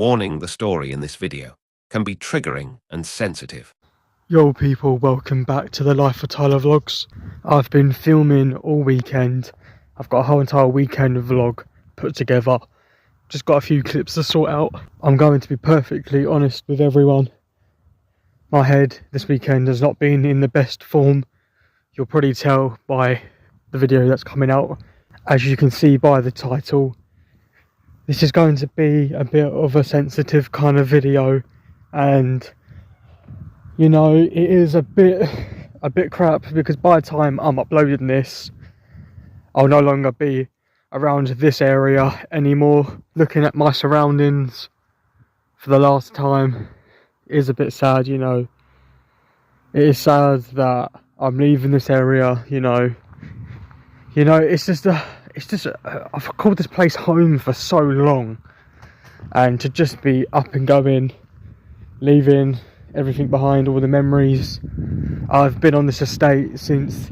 warning: the story in this video can be triggering and sensitive. Yo people, welcome back to the Life of Tyler vlogs. I've been filming all weekend. I've got a whole entire weekend vlog put together. Just got a few clips to sort out. I'm going to be perfectly honest with everyone. My head this weekend has not been in the best form. You'll probably tell by the video that's coming out. As you can see by the title, this is going to be a bit of a sensitive kind of video, and you know, it is a bit crap because by the time I'm uploading this, I'll no longer be around this area anymore. Looking at my surroundings for the last time is a bit sad, you know. It is sad that I'm leaving this area, you know. I've called this place home for so long, and to just be up and going, leaving everything behind, all the memories. I've been on this estate since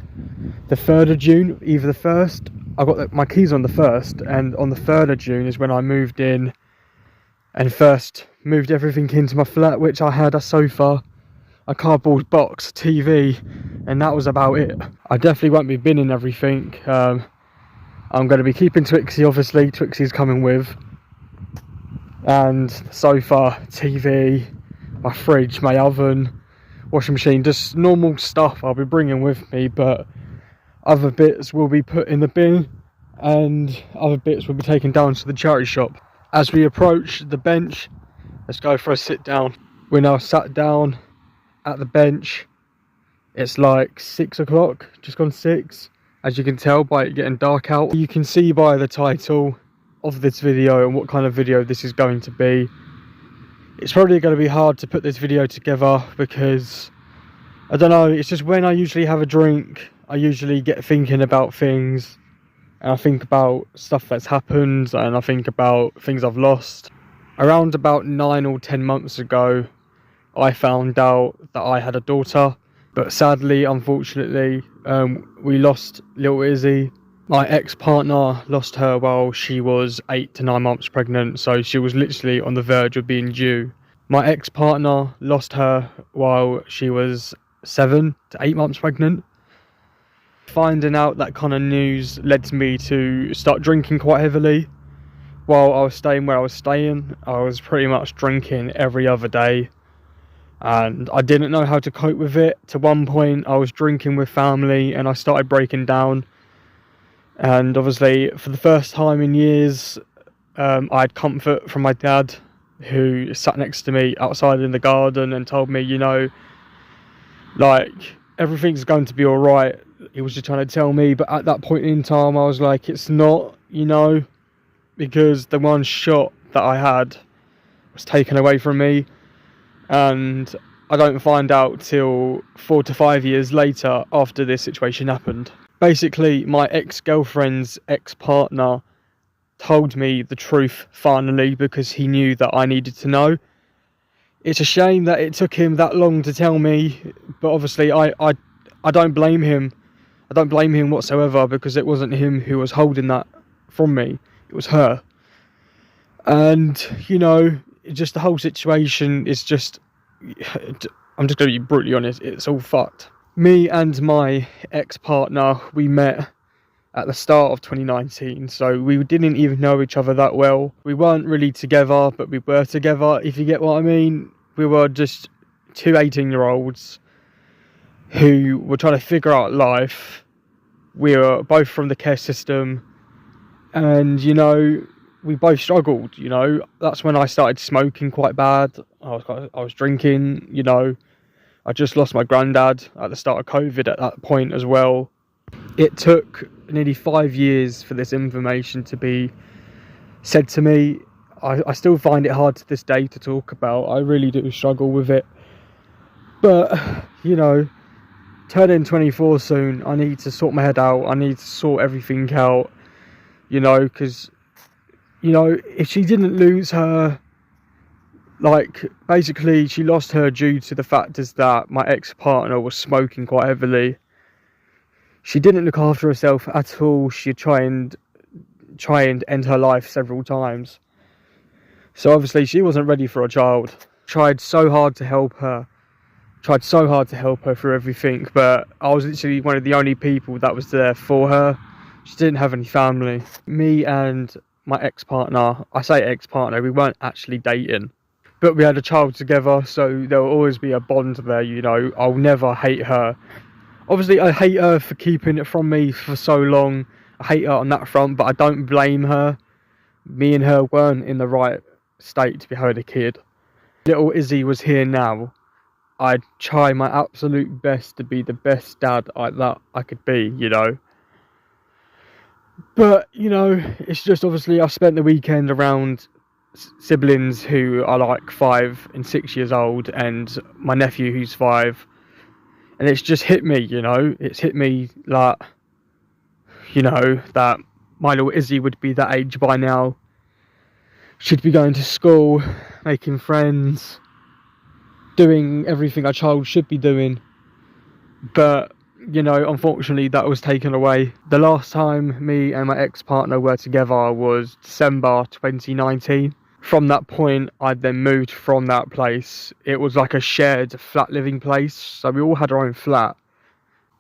the 3rd of June, either the 1st. I got my keys on the 1st, and on the 3rd of June is when I moved in and first moved everything into my flat, which I had a sofa, a cardboard box, TV, and that was about it. I definitely won't be binning everything. I'm going to be keeping Twixie, obviously. Twixie's coming with, and the sofa, TV, my fridge, my oven, washing machine, just normal stuff I'll be bringing with me, but other bits will be put in the bin and other bits will be taken down to the charity shop. As we approach the bench, let's go for a sit down. We're now sat down at the bench. It's like 6 o'clock, just gone 6, as you can tell by it getting dark out. You can see by the title of this video and what kind of video this is going to be. It's probably going to be hard to put this video together because, I don't know, it's just when I usually have a drink, I usually get thinking about things, and I think about stuff that's happened, and I think about things I've lost. Around about 9 or 10 months ago, I found out that I had a daughter, but sadly, unfortunately, we lost little Izzy. My ex-partner lost her while she was 8 to 9 months pregnant, so she was literally on the verge of being due. My ex-partner lost her while she was 7 to 8 months pregnant. Finding out that kind of news led me to start drinking quite heavily. While I was staying where I was staying, I was pretty much drinking every other day, and I didn't know how to cope with it. To one point, I was drinking with family and I started breaking down. And obviously, for the first time in years, I had comfort from my dad, who sat next to me outside in the garden and told me, you know, like, everything's going to be all right. He was just trying to tell me, but at that point in time, I was like, it's not, you know, because the one shot that I had was taken away from me, and I don't find out till 4 to 5 years later after this situation happened. Basically, my ex-girlfriend's ex-partner told me the truth finally because he knew that I needed to know. It's a shame that it took him that long to tell me, but obviously I don't blame him. I don't blame him whatsoever because it wasn't him who was holding that from me. It was her. And, you know, just the whole situation is just, I'm just going to be brutally honest, it's all fucked. Me and my ex-partner, we met at the start of 2019, so we didn't even know each other that well. We weren't really together, but we were together, if you get what I mean. We were just two 18-year-olds who were trying to figure out life. We were both from the care system, and, you know, we both struggled, you know. That's when I started smoking quite bad. I was drinking, you know. I just lost my granddad at the start of COVID at that point as well. It took nearly 5 years for this information to be said to me. I still find it hard to this day to talk about. I really do struggle with it. But, you know, turning 24 soon, I need to sort my head out. I need to sort everything out, you know, because, you know, if she didn't lose her, like, basically she lost her due to the fact is that my ex-partner was smoking quite heavily. She didn't look after herself at all. She tried and end her life several times. So obviously she wasn't ready for a child. Tried so hard to help her. Tried so hard to help her through everything, but I was literally one of the only people that was there for her. She didn't have any family. Me and my ex-partner, I say ex-partner, we weren't actually dating, but we had a child together, so there will always be a bond there, you know. I'll never hate her. Obviously I hate her for keeping it from me for so long. I hate her on that front, but I don't blame her. Me and her weren't in the right state to be having a kid. Little Izzy was here now. I'd try my absolute best to be the best dad that I could be, you know. But, you know, it's just obviously I spent the weekend around siblings who are like 5 and 6 years old, and my nephew who's 5. And it's just hit me, you know. It's hit me like, you know, that my little Izzy would be that age by now. She'd be going to school, making friends, doing everything a child should be doing. But, you know, unfortunately that was taken away. The last time me and my ex-partner were together was December 2019. From that point, I then moved from that place. It was like a shared flat living place, so we all had our own flat,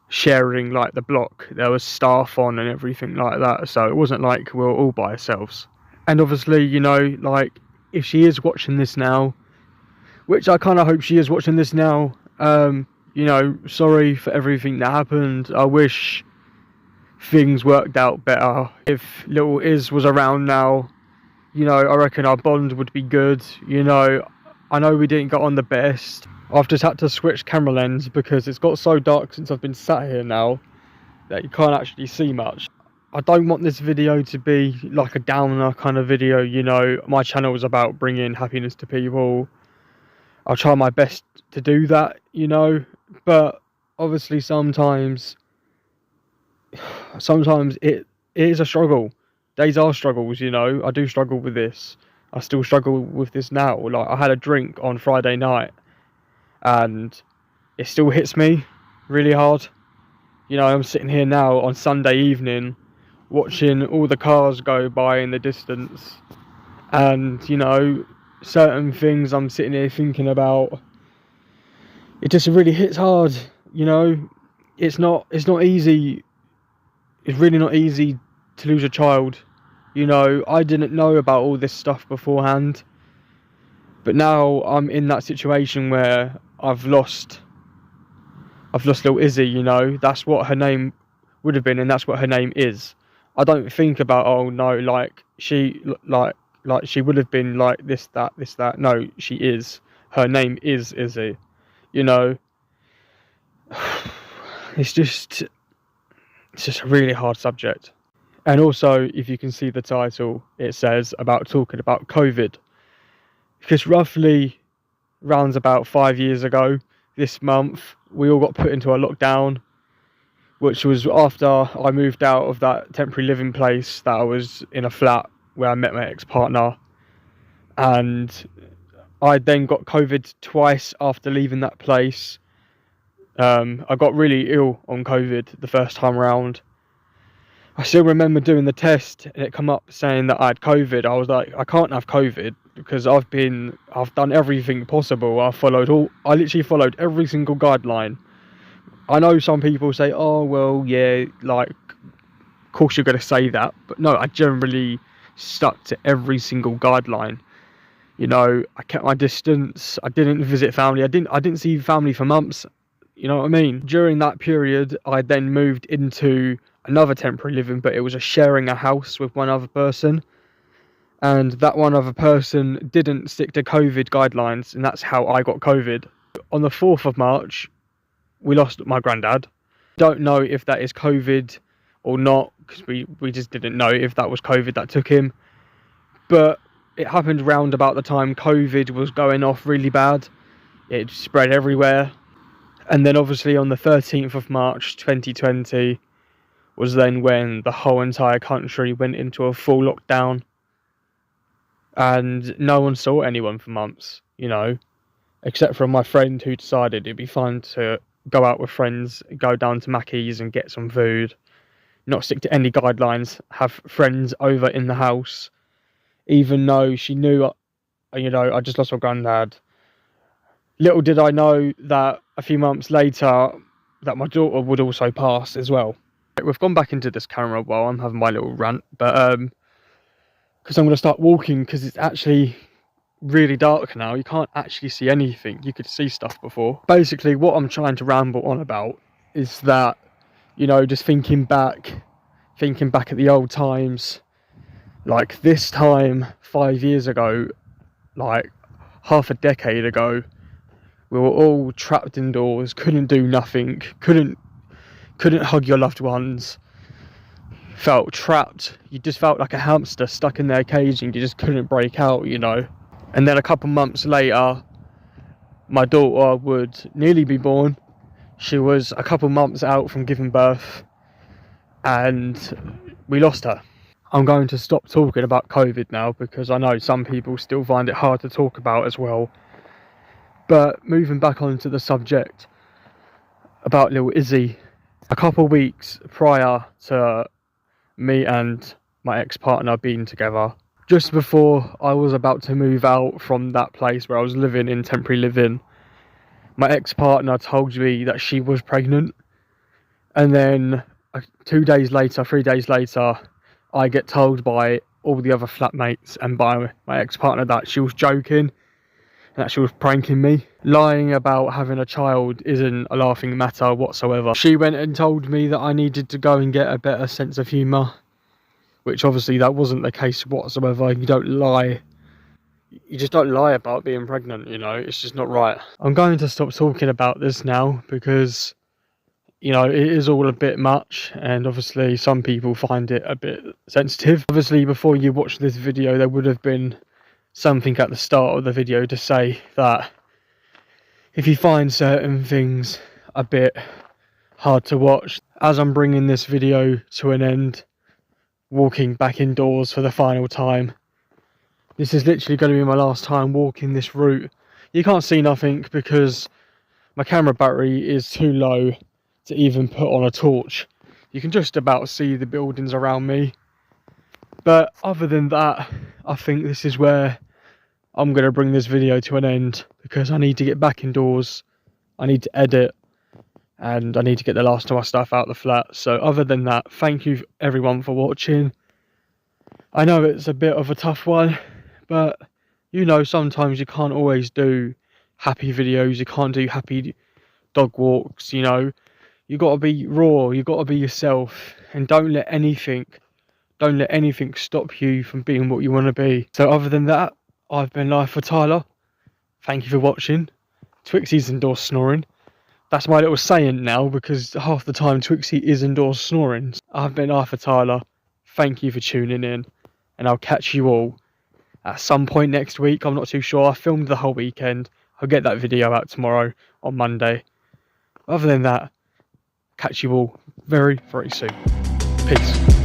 sharing like the block. There was staff on and everything like that, so it wasn't like we were all by ourselves. And obviously, you know, like, if she is watching this now, which I kind of hope she is watching this now, you know, sorry for everything that happened. I wish things worked out better. If little Iz was around now, you know, I reckon our bond would be good. You know, I know we didn't get on the best. I've just had to switch camera lens because it's got so dark since I've been sat here now that you can't actually see much. I don't want this video to be like a downer kind of video, you know. My channel is about bringing happiness to people. I'll try my best to do that, you know, but obviously sometimes it is a struggle. Days are struggles, you know. I do struggle with this. I still struggle with this now. Like, I had a drink on Friday night and it still hits me really hard. You know, I'm sitting here now on Sunday evening watching all the cars go by in the distance, and, you know, certain things I'm sitting here thinking about. It just really hits hard, you know. It's not easy. It's really not easy to lose a child. You know, I didn't know about all this stuff beforehand, but now I'm in that situation where I've lost little Izzy, you know. That's what her name would have been, and that's what her name is. I don't think about, oh no, like she would have been like this, that. No, she is. Her name is Izzy. You know, it's just a really hard subject. And also, if you can see the title, it says about talking about COVID. Because roughly, round about 5 years ago, this month, we all got put into a lockdown, which was after I moved out of that temporary living place that I was in a flat where I met my ex-partner. And I then got COVID twice after leaving that place. I got really ill on COVID the first time around. I still remember doing the test and it come up saying that I had COVID. I was like, I can't have COVID because I've done everything possible. I literally followed every single guideline. I know some people say, oh, well, yeah, like, of course you're going to say that. But no, I generally stuck to every single guideline. You know, I kept my distance. I didn't visit family. I didn't see family for months. You know what I mean? During that period, I then moved into another temporary living, but it was sharing a house with one other person. And that one other person didn't stick to COVID guidelines, and that's how I got COVID. On the 4th of March, we lost my granddad. Don't know if that is COVID or not, because we just didn't know if that was COVID that took him. But it happened round about the time COVID was going off really bad. It spread everywhere. And then obviously on the 13th of March 2020 was then when the whole entire country went into a full lockdown. And no one saw anyone for months, you know, except for my friend who decided it'd be fun to go out with friends, go down to Mackey's and get some food, not stick to any guidelines, have friends over in the house, even though she knew you know, I just lost my granddad. Little did I know that a few months later that my daughter would also pass as well. We've gone back into this camera while I'm having my little rant, but because I'm going to start walking, because it's actually really dark now. You can't actually see anything. You could see stuff before. Basically, what I'm trying to ramble on about is that, you know, just thinking back at the old times, like this time 5 years ago, like half a decade ago, we were all trapped indoors, couldn't do nothing, couldn't hug your loved ones, felt trapped. You just felt like a hamster stuck in their cage and you just couldn't break out, you know. And then a couple months later, my daughter would nearly be born. She was a couple months out from giving birth and we lost her. I'm going to stop talking about COVID now because I know some people still find it hard to talk about as well. But moving back onto the subject about little Izzy, a couple of weeks prior to me and my ex-partner being together, just before I was about to move out from that place where I was living in temporary living, my ex-partner told me that she was pregnant. And then 2 days later, 3 days later, I get told by all the other flatmates and by my ex-partner that she was joking, that she was pranking me. Lying about having a child isn't a laughing matter whatsoever. She went and told me that I needed to go and get a better sense of humour, which obviously that wasn't the case whatsoever. You don't lie. You just don't lie about being pregnant, you know. It's just not right. I'm going to stop talking about this now because, you know, it is all a bit much and obviously some people find it a bit sensitive. Obviously before you watch this video there would have been something at the start of the video to say that if you find certain things a bit hard to watch, as I'm bringing this video to an end, walking back indoors for the final time, this is literally going to be my last time walking this route. You can't see nothing because my camera battery is too low to even put on a torch. You can just about see the buildings around me, but other than that, I think this is where I'm going to bring this video to an end because I need to get back indoors, I need to edit, and I need to get the last of my stuff out of the flat. So other than that, thank you everyone for watching. I know it's a bit of a tough one, but you know, sometimes you can't always do happy videos, you can't do happy dog walks, you know. You got to be raw, you got to be yourself, and don't let anything stop you from being what you want to be. So other than that, I've been Life for Tyler. Thank you for watching. Twixie's indoors snoring. That's my little saying now because half the time Twixie is indoors snoring. I've been Life for Tyler. Thank you for tuning in, and I'll catch you all at some point next week. I'm not too sure. I filmed the whole weekend. I'll get that video out tomorrow on Monday. Other than that, catch you all very, very soon. Peace.